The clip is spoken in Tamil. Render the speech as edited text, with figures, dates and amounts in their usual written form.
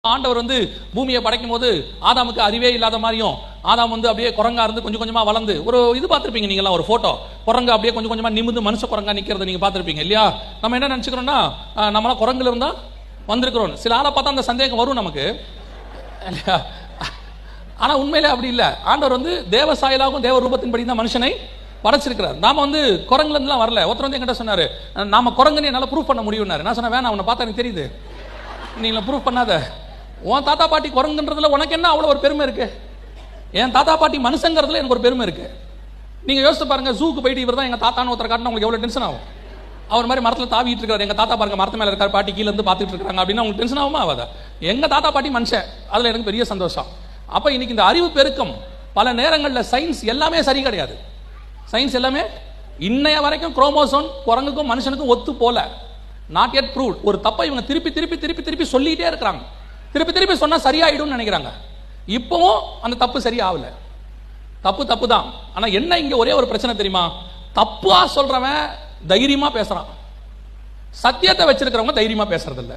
ஆண்டவர் பூமியை படைக்கும் போது ஆதாமுக்கு அறிவே இல்லாத மாதிரியும் ஆதாம் அப்படியே குரங்கா இருந்து கொஞ்சம் கொஞ்சமா வளர்ந்து ஒரு இது பார்த்திருப்பீங்க நீங்க ஒரு போட்டோ குரங்கா அப்படியே கொஞ்சம் கொஞ்சமா நிமிந்து மனுஷ குரங்கா நிக்கிறத நீங்க பார்த்திருப்பீங்க இல்லையா? நம்ம என்ன நினைச்சுக்கிறோம்னா நம்மளாம் குரங்குல இருந்தா வந்திருக்கிறோம். சில ஆளை பார்த்தா அந்த சந்தேகம் வரும் நமக்கு. ஆனா உண்மையிலே அப்படி இல்லை. ஆண்டவர் தேவ சாயலாகவும் தேவ ரூபத்தின்படி தான் மனுஷனை படைச்சிருக்கிறார். நாம குரங்குல இருந்துலாம் வரல. ஒருத்தர் என்கிட்ட சொன்னாரு, நாம குரங்குன்னு என்னால ப்ரூவ் பண்ண முடியும்னாரு. நான் சொன்னேன், வேணா அவனை பார்த்தா எனக்கு தெரியுது, நீங்க ப்ரூவ் பண்ணாத. உன் தாத்தா பாட்டி குரங்குன்றதுல உனக்கு என்ன அவ்வளோ ஒரு பெருமை இருக்கு? என் தாத்தா பாட்டி மனுஷங்கிறதுல எனக்கு ஒரு பெருமை இருக்கு. நீங்க யோசிச்சு பாருங்க, ஜூக்கு போயிட்டு இவர் தான் எங்க தாத்தான்னு ஒருத்தர் காட்டினா உங்களுக்கு எவ்வளவு டென்ஷன் ஆகும்? அவர் மாதிரி மரத்தில் தாவிட்டு இருக்காரு, எங்க தாத்தா பாருங்க மரத்து மேல இருக்காரு, பாட்டி கீழே இருந்து பார்த்துட்டு இருக்காங்க அப்படின்னா உங்களுக்கு டென்ஷன் ஆகுமா ஆகாதா? எங்க தாத்தா பாட்டி மனுஷன், அதுல எனக்கு பெரிய சந்தோஷம். அப்ப இன்னைக்கு இந்த அறிவு பெருக்கம் பல நேரங்களில் சயின்ஸ் எல்லாமே சரி கிடையாது. சயின்ஸ் எல்லாமே இன்னைய வரைக்கும் குரோமோசோம் குரங்குக்கும் மனுஷனுக்கும் ஒத்து போல, நாட் yet proved. ஒரு தப்பை இவங்க திருப்பி திருப்பி திருப்பி திருப்பி சொல்லிட்டே இருக்கிறாங்க. திருப்பி திருப்பி சொன்னா சரியாயிடும் நினைக்கிறாங்க. இப்பவும் அந்த தப்பு சரியாகல. தப்பு தப்பு தான். ஆனா என்ன இங்க ஒரே ஒரு பிரச்சனை தெரியுமா? தப்பா சொல்றவன் தைரியமா பேசுறான், சத்தியத்தை வச்சிருக்கிறவங்க தைரியமா பேசுறது இல்லை.